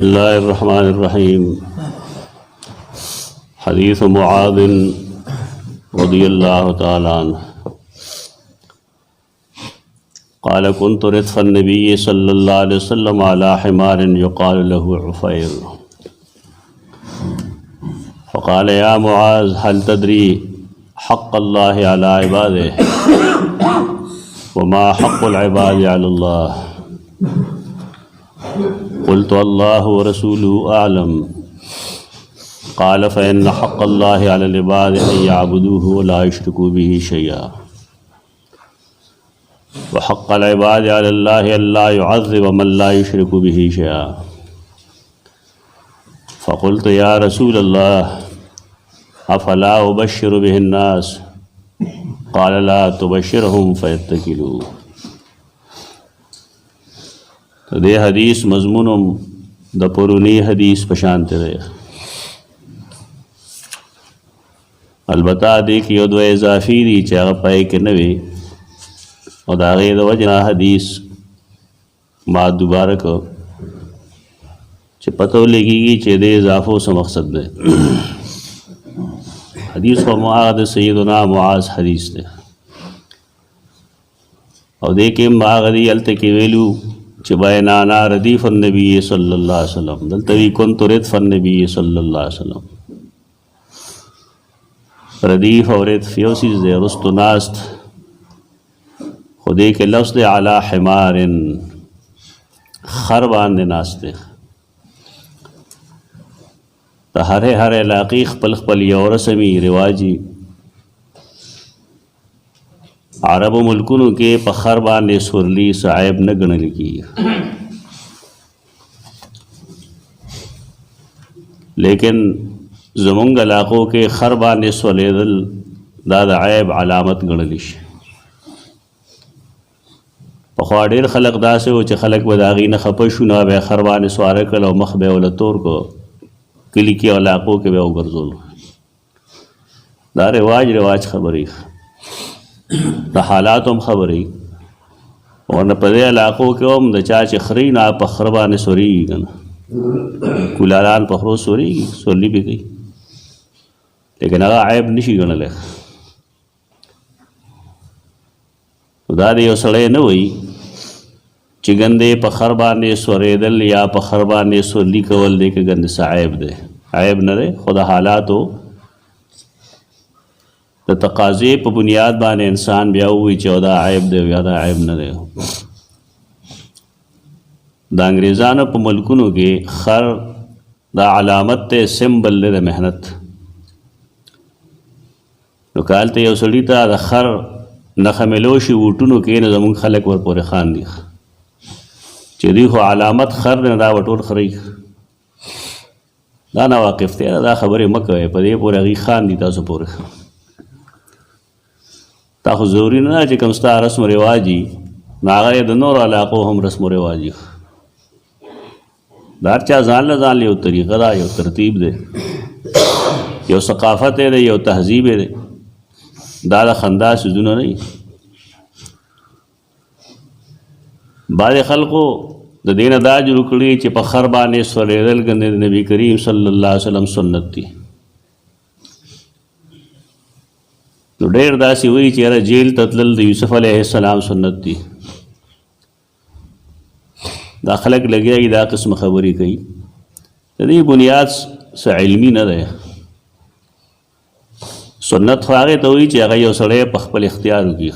बिस्मिल्लाहिर्रहमानिर्रहीम। हदीस मुआज़ रज़ियल्लाहु तआला अन्हु क़ाल कुन्तु रदफ़ नबी सल्लल्लाहु अलैहि वसल्लम अला हिमारिन युक़ालु लहू उफ़ैर फ़क़ाल या मुआज़ हल तदरी हक़्क़ल्लाहि अला इबादिही व मा हक़्क़ुल इबादि अलल्लाह। क़ुल्तु अल्लाहु व रसूलुहु अअलम। क़ाल फ़इन्न हक़्क़ल्लाहि अलल इबादि अन यअबुदूहु व ला युश्रिकू बिही शैअ्अन व हक़्क़ुल इबादि अलल्लाहि अल्ला युअज़्ज़िब मन ला युश्रिकु बिही शैअ्अन। फ़क़ुल्तु या रसूलल्लाह अफ़ला उबश्शिरु बिहिन्नास। क़ाल ला तुबश्शिरहुम फ़यत्तकिलू। तो दे हदीस मज़मूनुम द पुरुनी हदीस पशानते रहे। अलबत्ता दे कि यो दो इजाफी दी चाह पाए के नवे और दागे द वजना हदीस मा दोबारा को चे पतो लगेगी चे दे इजाफो से मकसद दे हदीस व मुआद सैयदना मुआज़ हदीस दे और देखे मागदी अलते के वेलू चबायनाना रदीफ़ नबी सल्लल्लाहु अलैहि वसल्लम दलतवी कुन्तु रदफ़ नबी सल्लल्लाहु अलैहि वसल्लम। रदीफ़ और रदफ़ यो चीज़ है रुस्त नास्त खुदे के लफ्ज़ अला हिमारिन खर बांधे नास्ते तो हरे हरे इलाक़ी खपल खपल और रस्मी रिवाजी अरब मुल्कुन के पखर बांधे सुरली साहिब न गण लिखी। लेकिन ज़मुंग इलाक़ों के खर बांधे स्वलेदल दादा आयब अलामत गणलिश पखवा ढेर खलक दासे हो च खलक बदागी न खपशु ना बे खरबान स्वार कल मख बे वल तोर को किली के इलाक़ों के बे गर्जोल दा रिवाज खबरी द हालात हम खबरी और न पदे इलाक़ों के हम द चाच खरी ना पखरबान सोरी गना कुलालान पखरो सोरी सोली भी गई लेकिन अगा आयब निशी गण ले दादे सड़े न वही चिगंदे पखरबाने स्वरेदल या पखरबाने सोली कवल दे के गंद से आयब दे आयब न दे खुदा हालात हो तो तकाज़े पर बुनियाद बाने इंसान ब्या हुई 14 आयब दे ज़्यादा आयब न दे दा अंग्रेज़ान पर मुल्कुनों के खर दा अलामत सिम्बल दे मेहनत निकालते यो सड़ीता दा खर नखमेलोशी वोटुनो के न ज़मुन खलक वर पूरे खान दी चेदी हो अलामत खर ने दा वटोर खरी दा ना वाकिफ थे दा खबर मक्के पदे पूरे अगी खान दी तासो पूरे ताखु ज़रूरी ना कि कमस्ता रस्म रिवाजी नागा द नूर इलाक़ों हम रस्म रिवाजी दारचा जान ला जान ले तरीक़ा दा यो तरतीब दे यो सकाफ़त दे यो तहजीब दे दादा खंदा से जुना नहीं बाद खल्को द दीन दाज रुकड़ी च पखर बाने स्वरेदल गंदे नबी करीम सल्लल्लाहु अलैहि वसल्लम सुन्नत थी तो ढेर दासी हुई चेहरा जेल ततलल यूसुफ अलैहिस्सलाम सुन्नत थी दाखलक लगे कि दा किस्म खबरी कही यदि बुनियाद से इल्मी न रहे सुन्नत फागे तो हुई चाहे यो सड़े पखबल इख्तियार की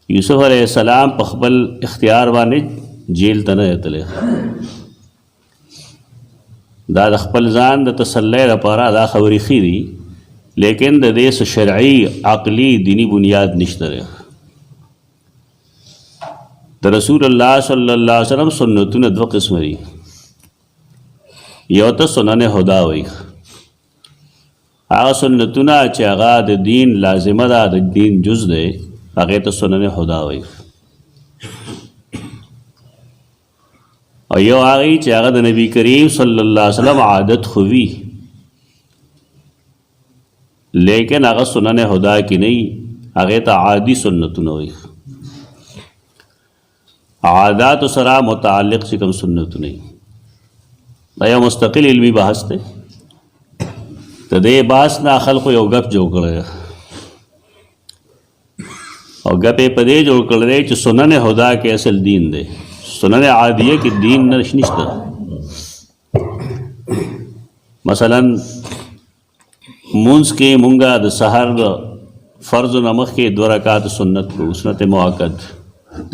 यूसुफ अलैहिस्सलाम पखबल इख्तियार वाने जेल तने तले दा खपल जान द तसल्ले रपारा दा खबरी खीरी लेकिन द देश शरई अकली दीनी बुनियाद निश्तर द रसूलुल्लाह सल्लल्लाहु अलैहि वसल्लम सुन्नतुन दो किस्म दी यो तो सुनन हुदा हुई आगा सुन्नतुना चागा द दीन लाजिमा दा द दीन जुज दे आगे तो सुनन हुदा हुई और यो आगी चागा द नबी करीम सल्लल्लाहु अलैहि वसल्लम आदत हुई लेकिन अगर सुनन हुदा की नहीं आगे तो आदि सुन्नतुन हुई आदात सरा मुताल्लिक़ से कम सुन्नत नहीं دا یو مستقل علمی بحث دی. د دې بحث نه خلکو یو غپ جوړ کړی او غپ یې په دې جوړ کړی دی چې سنن هدا کې اصل دین دی، سنن عادیه کې دین نشته. مثلا مونځ کې مونږه د سحر د فرض نمخ کې 2 رکعات سنت کو سنت مؤکد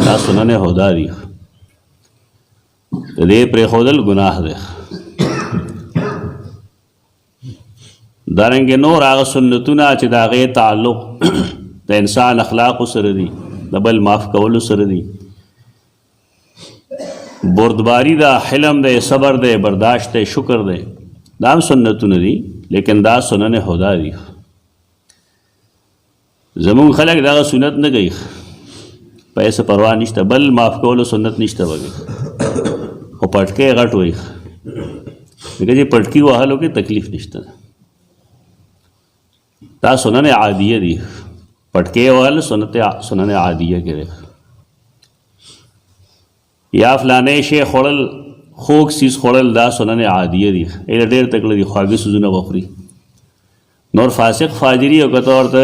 دا سنن هدا دی. د دې پرېښودل ګناه دی. دارنګه نور هغه سنتونه چې د هغې تعلق د انسان اخلاقو سره دي، د بل معاف کولو سره دي، بردباری ده، حلم ده، صبر ده، برداشت ده، شکر ده، دا هم سنتونه دي لیکن دا سنن هدا دي. زمون خلک دغه سنت نه کوي، پیسې پروا نشته، بل معاف کولو سنت نشته وږي خو پټکې غټ وایي ځکه چې پټکي وهلو کې تکلیف نشته. دا سنن عادیه دي، پټکې وهل سنن عادیه کې دی. یا فلانې شی خوړل، خوږ سیز خوړل، دا سنن عادیه دي. ایله ډېر تکړه دي، خواږه سیزونه وخوري. نور فاسق فاجري او که ته ورته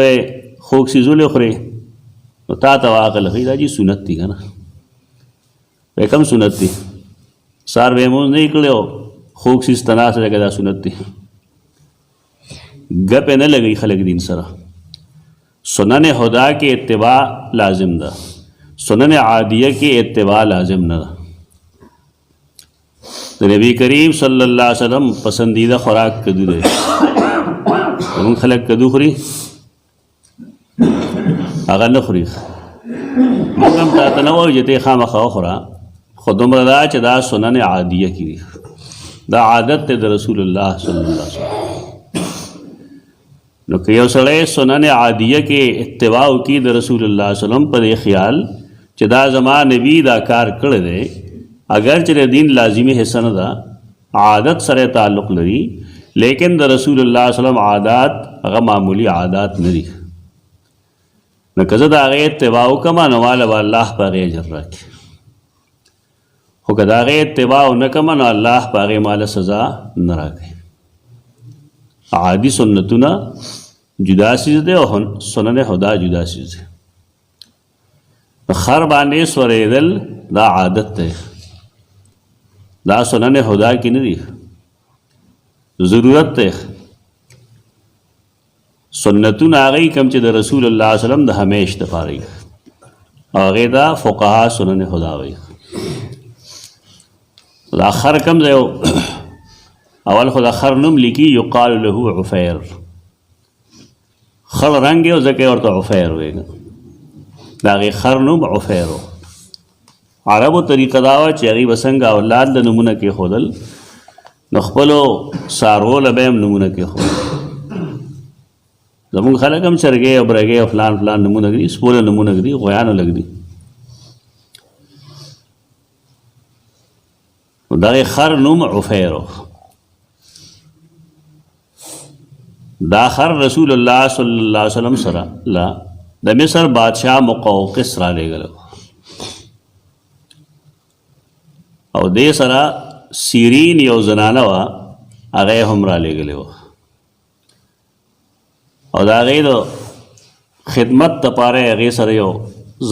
خوږ سیزونه خوري نو تا ته عقل ښایي دا جي سنت دي که نه. وایي کوم سنت دي؟ سهار به یې مونځ نه یې کړی او خوږ سیز ته ناست دی که دا سنت دي؟ گپ نه لگئی خلق دین سره. سنن هدا کې اتباع لازم ده، سنن عادیه کې اتباع لازم نه ده. د نبی کریم صلی الله علیه وسلم پسندیده خوراک کدو دی. زمونږ خلک کدو خوري، هغه نه خوري. موږ هم تاته نه وایو چې ته یې خامخا وخوره، خو دومره دا چې دا سنن عادیه کې دي، دا عادت دی د رسول الله صلی الله علیه وسلم. نو که یو سړی سنن عادیه کې اتباع وکړي د رسول الله صلی الله علیه وسلم په دې خیال چې دا زما نبی دا کار کړی دی، اگر چې د دین لازمي حصه نه ده، عادت سره تعلق لري، لیکن د رسول الله صلی الله علیه وسلم عادات هغه معمولی عادات نه دي، نو که زه د هغې اتباع وکړم نو ماله به الله په هغې اجر راکړي. خو که د هغې اتباع ونه کړم نو الله په هغې ماله سزا نه راکوي. عادي سنتونه جدا چیز دی او سنن هدا جدا چیز دی. خر باندې سورېدل دا عادت دی، دا سنن هدا کې نه دي، ضرورت دی. سنتونه هغه کوم چې د رسول الله صلی الله علیه وسلم د همیش دپاره وي، هغې ته فقها سنن هدا وایي. دا خر کوم ځای اول خو د خر نوم لیکي یقال له عفیر، خړ رنګ یې ځکه یې ورته عفیر وایي. د هغې خر نوم عفیر و. عربو طریقه دا وه چې هغوی به څنګه اولاد له نومونه کېښودل نو خپلو څاروو له به یې هم نومونه کېښودل. زمونږ خلک هم چرګې او برګې او فلان فلان نومونه ږدي، سپو له نومونه ږدي، غویانو له ږدي. د هغې خر نوم عفیر و. دا خر رسول الله صلی الله علیه وسلم سره د مصر بادشاہ مقوقس را لېږلی او دې سره سیرین یو زنانه وه، هغه یې هم را لېږلی وه او د هغې د خدمت دپاره یې هغې سره یو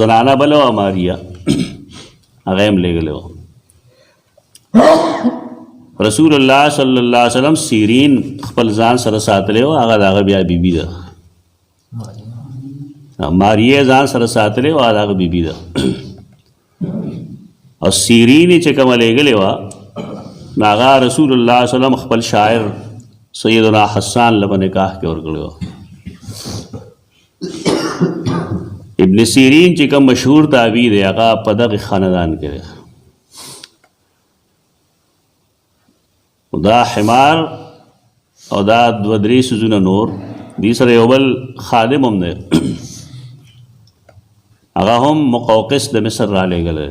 زنانه بله وه ماریا، هغه یې هم لېږلی وه. رسول الله صلی الله علیه وسلم سیرین خپل ځان سره ساتلی و، هغه د هغه بیا بیبي ده. ماریه ځان سره ساتلی و، هغه د هغه بیبي ده. او سیرین یې چې کومه لېږلې وه نو هغه رسول الله صلی الله علیه وسلم خپل شاعر سیدنا حسان له په نکاح کې ورکړی وه. ابن سیرین چې کوم مشهور تابعي دی هغه په دغه خاندان کې دی. دا حمار او دا 2-3 سیزونه نور دې سره یو بل خادم هم دی، هغه هم مقوقس د مصر را لېږلی.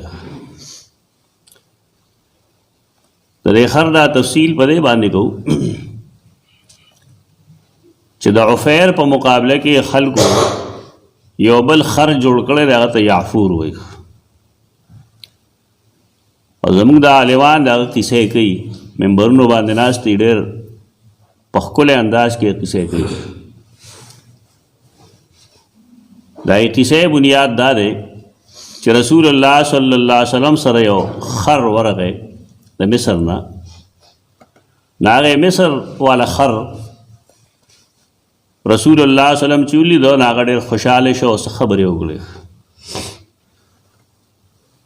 د دې خر دا تفصیل په دې باندې کوو چې د عفیر په مقابله کې خلکو یو بل خر جوړ کړی دی، هغه ته یعفور وایي. او زموږ د عالمان د هغه کیسې کوي منبرونو باندې ناست دي ډېر په ښکلی انداز کې قصې کوي. دا قصې بنیاد دا دی چې رسول الله صلی الله علیه وسلم سره یو خر ورغی د مصر نه. هغې مصر والا خر رسول الله صلی الله علیه وسلم چې ولیدو نو هغه ډېر خوشحاله شو او څه خبرې وکړې.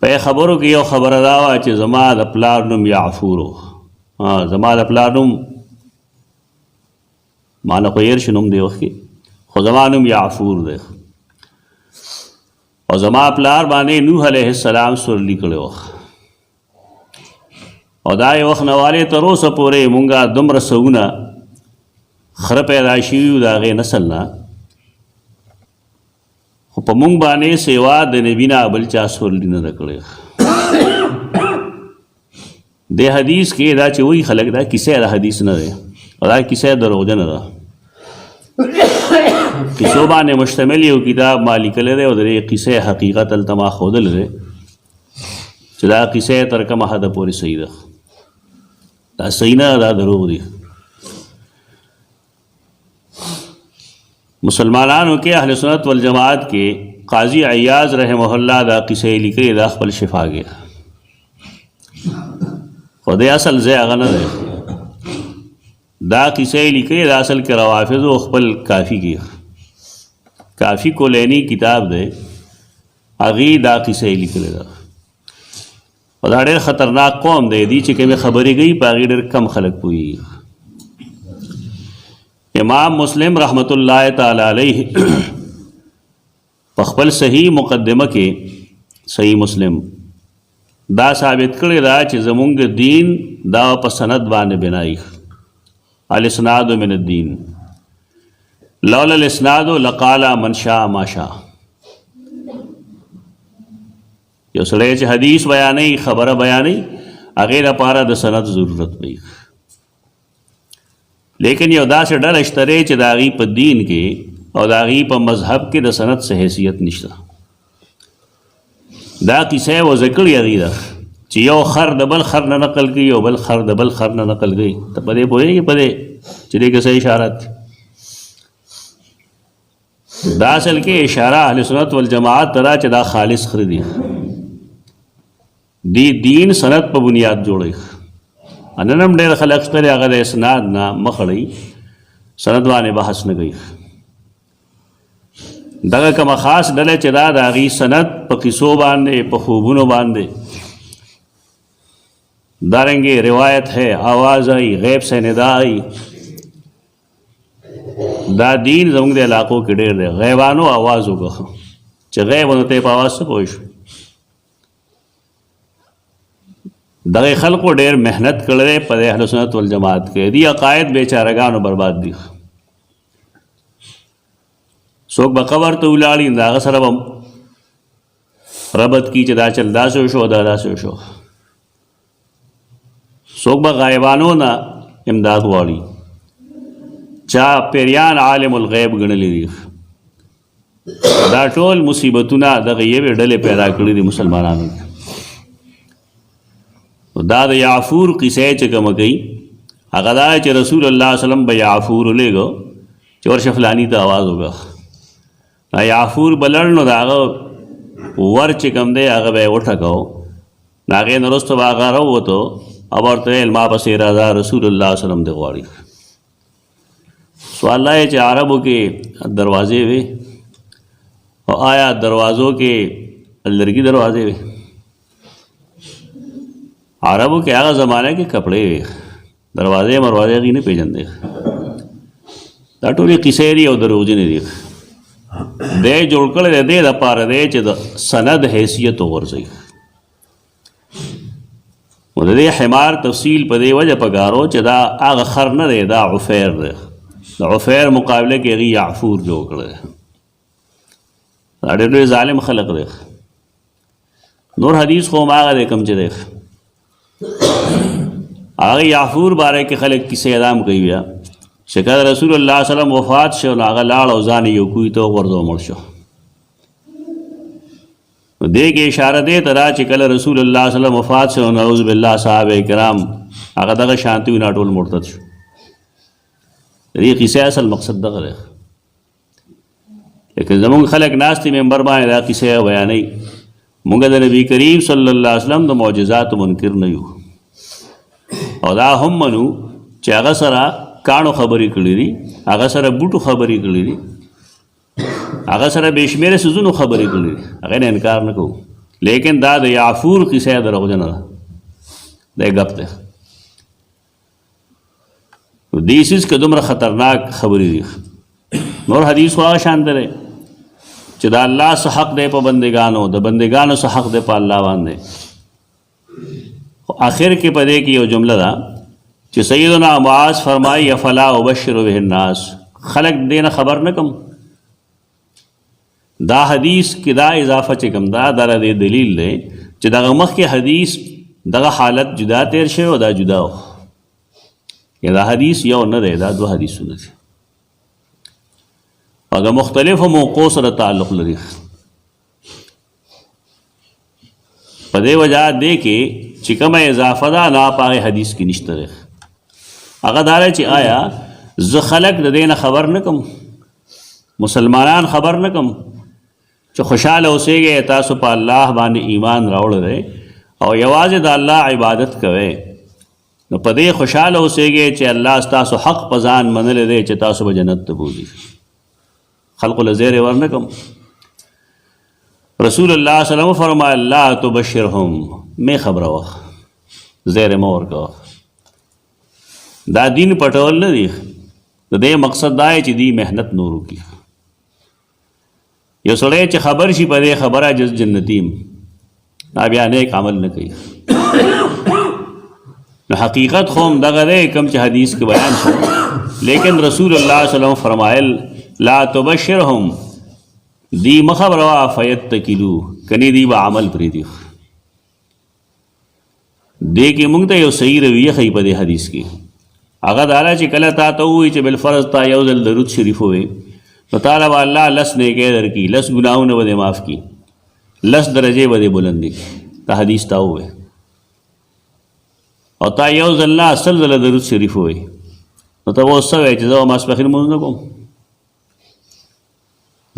په خبرو کې یو خبره دا وه چې زما د پلار نوم یعفور و. زما د پلار نوم مانه خو هېر شو نوم دې وخت کې، خو زما نوم یعفور دی او زما پلار باندې نوح علیه السلام سورلي کړی وه او دا یې وخت نه والې تر اوسه پورې مونږه دومره سوونه خره پیدا شوي وو د هغې نسل نه، خو په مونږ باندې سوا د نبي نه بل چا سورلي نه ده کړې. دې حدیث کې دا چې وایي خلک دا کیسه د حدیث نه دی او دا کیسه دروغجنه ده. کیسو باندې مشتمل یو کتاب ما لیکلی دی او د دې قیسې حقیقت هلته ما ښودلی دی چې دا قیسې تر کومه حده پورې صحیح ده. دا صحیح نه دا دروغ دی. مسلمانانو کې اهل سنت والجماعت کې قاضي عیاض رحمه الله دا قیسې لیکلي دا خپل شفا کې، خو د اصل ځای هغه نه دی. دا قیسې لیکلي دا اصل کې روافضو خپل کافي کې، کافي کولینی کتاب دی، هغې دا قیسې لیکلي ده. او دا ډېر خطرناک قوم دی. دی چې کومې خبرې کوي په هغې ډېر کم خلک پوهېږي. امام مسلم رحمت الله تعالی علیہ په خپل صحیح مقدمه کې صحیح مسلم دا ثابت کړی دا چې زمونږ دین دا په سند باندې بنایي. الاسناد من الدین لولا الاسناد لقال من شاء ما شاء. یو سړی چې حدیث بیانوي خبره بیانوي هغې لپاره د سند ضرورت وي، لیکن یو داسې ډله شته دی چې د هغې په دین کې او د هغې په مذهب کې د سند څه حیثیت نشته. دا کیسه یې وضع کړې هغې ده چې یو خر د بل خر نه نقل کوي او بل خر د بل خر نه نقل کوي. ته په دې پوهېږې په دې چې دې کې څه اشارت دی؟ دا اصل کې اشاره اهل سنت والجماعت ته ده چې دا خالص خره دي. دی دین سند په بنیاد جوړوي. نن هم ډېر خلک شته دی هغه د اسناد نه مخ اړوي، سند باندې بحث نه کوي. دغه کومه خاص ډله چې دا د هغې سند په قصو باندې په خوبونو باندې دارنګې روایت ہے آواز آئی غیب سے ندا آئی. دا دین زموږ د علاقو کې ډېر دی. غیبانو آواز وکړه چې غیب ونه ته په آواز څه پوه شو. دغه خلقو ډېر محنت کړی دی په اهل سنت والجماعت کې. دي عقاید بیچارهګانو برباد دي. څوک به قبر ته ولاړي د هغه سره به ربط کي چې دا چل داسې وشو دا داسې وشو. څوک به غایبانو نه امداد غواړي. چا پیریان عالم الغیب ګڼلی دي. دا ټول مصیبتونه دغه یوې ډلې پیدا کړي دي مسلمانانو کې. دا د یعفور قصه چې کومه کوي هغه دا چې رسول الله صلی الله علیه وسلم به یعفور ولېږو چې ورشه فلاني ته آواز وکړه. دا یعفور به لړ نو د هغه ور چې کوم دی هغه به یې وټکاو. د هغې نه وروسته به هغه راووتو او ورته ویل ما پسې راځه رسول الله صلی الله علیه وسلم دې غواړي. سوال دا چې عربو کې دروازې وې او آیا دروازو کې لرګي دروازې وې؟ عربو کې هغه زمانه کې کپڑے وې، دروازې مروازې هغې نه پېژندې. دا ټولې قیسې دي او دروغجنې دي. دی جوړ کړی دی دې دپاره دی چې د سند حیثیت وغورځوي. نو د دې حمار تفصیل په دې وجه پکارو چې دا هغه خر نه دی، دا عفیر دی. د عفیر مقابله کې هغې یعفور جوړ کړی دی. دا ډېر لوی ظالم خلق دی. نور حدیث خو هماغه دی کوم چې دی. هغه یعفور باره کې خلک کیسې ادام کوي بیا چې کله رسول الله صلی الله علیه وسلم وفات شو نو هغه لاړ او ځان یې یو کوهي ته وغورځو مړ شو. نو دې کې اشاره دې ته ده چې کله رسول الله صلی الله علیه وسلم وفات شو نعوذ بالله صحابه کرام هغه دغه شانتي وي، ټول مرتد شو. د دې قصې اصل مقصد دغه دی. لیکن زمونږ خلک ناست دي منبر باندې دا قصې بیانوي. مونږ د نبي کریم صلی الله علیه وسلم د معجزاتو منکر نه یو، او دا هم منو چې هغه سره کاڼو خبرې کړي دي، هغه سره بوټو خبرې کړي دي، هغه سره بې شمېره څیزونو خبرې کړي دي، هغې نه انکار نه کوو. لیکن دا د یعفور قصه دروغجنه ده، دا ګپ دی. دې څیز که دومره خطرناک خبرې دي. نور حدیث خو هغه شان دی چې د الله څه حق دی په بندګانو، د بندګانو څه حق دی په الله باندې. آخر کې په دې کې یو جمله ده چې سیدنا معاذ فرمایي افلا ابشر به الناس، خلق دې نه خبر نه کم. دا حدیث کې دا اضافه چې کوم دا د دلیل دی چې دغه مخکې حدیث دغه حالت جدا تیر شوی او دا جدا و. یا دا حدیث یو نه دی، دا دو حدیثونه دي او د مختلفو موقعو سره تعلق لري. په دې وجه دی کې چې کومه اضافه ده نه په هغې حدیث کې نشته دی. هغه دا دی چې آیا زه خلک د دې نه خبر نه کم، مسلمانان خبر نه کم چې خوشحاله اوسېږئ تاسو په الله باندې ایمان راوړی او یوازې د الله عبادت کوئ، نو په دې خوشحاله اوسېږئ چې الله ستاسو حق په ځان منلی دی چې تاسو به جنت ته بوځي. خلقو له زیری ورنه کم. رسول الله صلی الله علیه وسلم فرمایل لا تبشرهم، مې خبره وخ زیری مه ورکوه. دا دین پټول نه دی، د دې مقصد دا چې دی محنت نور وکړي. یو سړی چې خبر شي په دې خبره جز جنتیم، دا بیا نیک عمل نه کوي. نو حقیقت خو هم دغه دی کوم چې حدیث کې بیان شو. لیکن رسول الله صلی الله علیه وسلم فرمایل لا تبشرهم، دی مخبر وا فیتکلو، کنی دی با عمل پریدي. دې کې موږ ته یو صحیح رویه ښیي په دې حدیث کې. هغه دا چې کله تا ته ووایي چې بالفرض تا یو ځل درود شریف ووایي نو تعالی به الله لس نیکۍ درکړي، لس ګناهونه به دې معاف کړي، لس درجې به دې بلندې کړي. دا حدیث تا ووایي او تا یو ځل نه اصل ځله درود شریف ووایي نو ته به اوس څه وایې چې زه به ماسپښین لمونځ نه کوم؟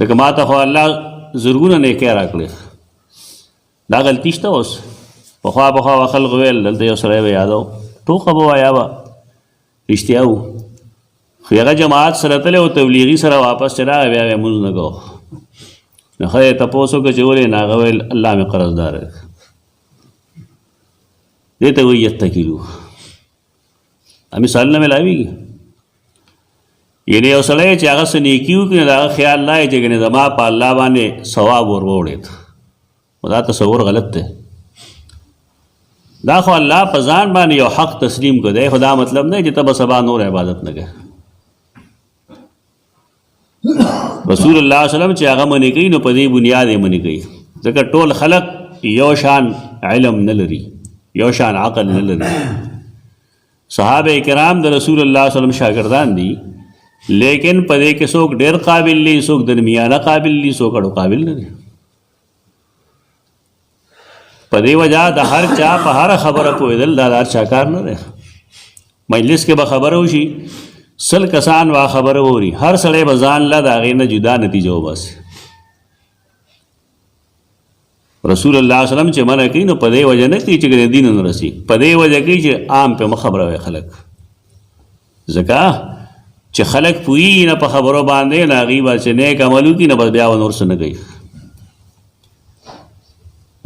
ځکه ما ته خو الله زرګونه نیکۍ راکړې. دا غلطي شته اوس؟ پخوا به خلق ویل دلته یو سړی به یادو ټوکه به وایه به رښتیا و، خو هغه جماعت سره تللی او تبلیغي سره واپس چې راغی بیا به یې لمونځ نه کوو. نو ښه یې تپوس وکړه چې ولې؟ نو هغه ویل الله مې قرضدار دی. دې ته وایي یتکلو. مثالونه میلاویږي. یعنې یو سړی چې هغه څه نیکي وکړي نو د هغه خیال دا چې ګنې زما په الله باندې ثواب ور ووړېد. دا تصور غلط دی. دا خو الله په ځان باندې یو حق تسلیم کړ دی، خو دا مطلب نه چې ته به سبا نور عبادت نه کوې. رسول الله صلی الله علیه وسلم چې هغه منې کوي نو په دې بنیاد یې منې کوي، ځکه ټول خلق یو شان علم نه لري، یو شان عقل نه لري. صحابه کرام د رسول الله صلی الله علیه وسلم شاګردان دي، لیکن په دې کې څوک ډېر قابل دي، څوک درمیانه قابل دي، څوک اړو قابل نه دي. په دې وجه د هر چا په هر خبره پوهېدل دا د هر چا کار نه دی. مجلس کې به خبره وشي، 100 کسان وا خبره ووري، هر سړی به ځان له د هغې نه جدا نتیجه وباسي. رسول الله صلی الله علیه وسلم چې منع کوي نو په دې وجه نه کوي چې دین نه رسي، په دې وجه کوي چې عام په مخ خبره وي خلک. ځکه چې خلک پوهېږي نه په خبرو باندې، نه هغوی به چې نیک عمل وکړي نه بس بیا به نور څه نه کوي.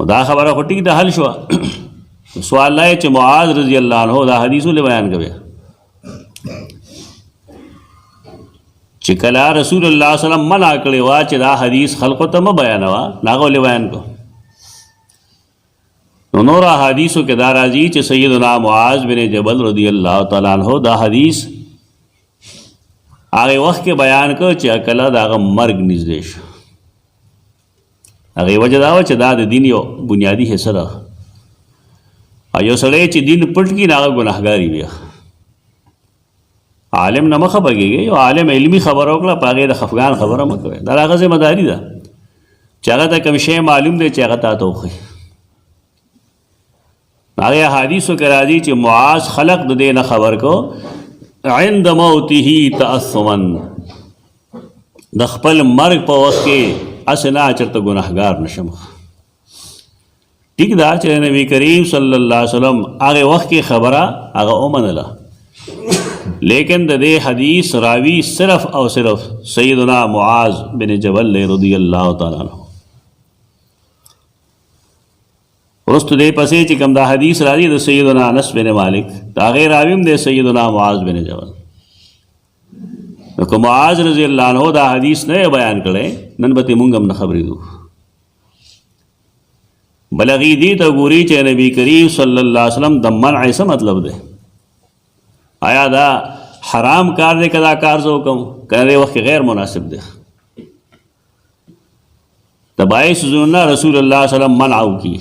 دا خبره خو ټیک ده، حل شوه. سوال دا چې معاذ رضی الله عنه دا حدیث ولې بیان کوي چې کله رسول الله صلی الله علیه وسلم منع کړی وه چې دا حدیث خلقو ته مه بیانوه، نو هغه ولې بیان کړو؟ نو نور احادیثو کې دا راځي چې سیدنا معاذ بن جبل رضی الله تعالی عنہ دا حدیث هغې وخت کې بیان کړ چې کله د هغه مرګ نږدې شو. هغې وجه دا وه چې دا د دین یو بنیادي حصه ده، او یو سړی چې دین پټ کړي نو هغه ګناهګار وي. عالم نه مه خفه کېږئ، یو عالم علمي خبره وکړه، په هغې د خفګان خبره مه کوئ. دا د هغه ذمه داري ده چې هغه ته کوم شی معلوم دی چې هغه تا ته وښایي. هغه حدیثو کې راځي چې معاذ خلق د دې نه خبر کو عند موته تأثما، د خپل مرګ په وخت کې اسنا چرته ګناهګار نشم. ٹھیک دا چې نبی کریم صلی الله علیه وسلم هغه وخت کې خبره هغه ومنله، لیکن د دې حدیث راوی صرف او صرف سیدنا معاذ بن جبل رضی اللہ تعالیٰ عنہ. ورستو دې پسې چې کوم دا حدیث راځي د سیدنا انس بن مالک، دا غیر راویم د سیدنا معاذ بن جبل. نو که معاذ رضی اللہ عنہ دا حدیث نه بیان کړي نن به مونږ هم نه خبرېدو. بلغی دی ته ګوري چې نبی کریم صلی الله علیه وسلم د منع څه مطلب دی؟ آیا دا حرام کار دی که دا کار زه وکړم که دې وخت کې غیر مناسب دی؟ د باعث سوزونه رسول الله صلی الله علیه وسلم منع وکړي،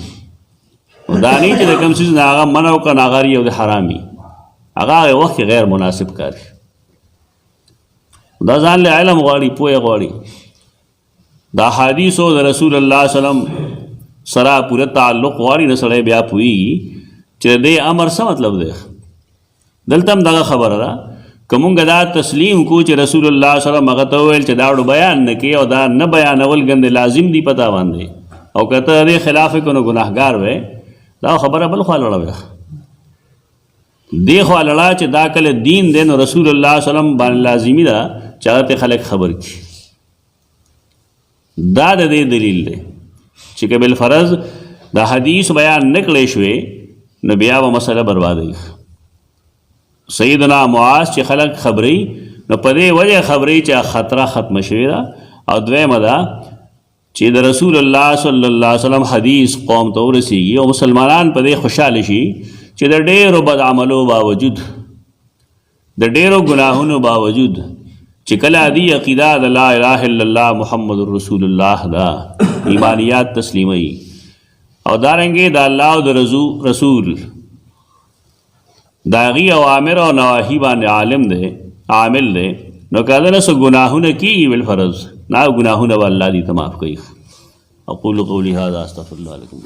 دا نه چې د کوم څیز نه هغه منع وکړه نو هغه یو د حرامي، هغه وخت کې غیر مناسب کار دی. دا ځان له علم غواړي، پوهه غواړي. دا حدیثو د رسول الله صلی الله علیه وسلم سره پوره تعلق غواړي نه سړی بیا پوهېږي چې دې امر څه مطلب دی. دلته هم دغه خبره ده که مونږ دا تسلیم کو چې رسول الله صلی الله علیه وسلم هغه ته وویل چې دا بیان نه کوي او دا نه بیانول ګنده لازم دی پتا باندې، او که ته دې خلاف کو نو ګناهګار وې، دا خبره بل خوا لړه وې. دې خوا لړه چې دا کله دین دی نو رسول الله صلی الله علیه وسلم باندې لازمي ده چې هغه ته خلک خبر کړي. دا د دې دلیل دی چې که بالفرض دا حدیث بیان نه کړی شوی نو بیا به مسله بربادوي. سیدنا معاذ چې خلق خبري نو په دې وجه خبري چې خطره ختم شوې ده، او دویمه ده چې د رسول الله صلی الله علیه وسلم حدیث قوم ته ورسیږي او مسلمانان په دې خوشحاله شي چې د ډېرو بد عملو باوجود، د ډېرو ګناهونو باوجود چې کله دی عقیده د لا اله الا الله محمد رسول الله دا ایمانیات تسلیمي او دارنګې د الله او د رسول داغي اوامر او نواهی باندې عامل دی نو کله نه څه ګناهونه کیږي بالفرض، نه ګناهونه به الله دې ته معاف کوي. اقول قولي هذا استغفر الله لكم.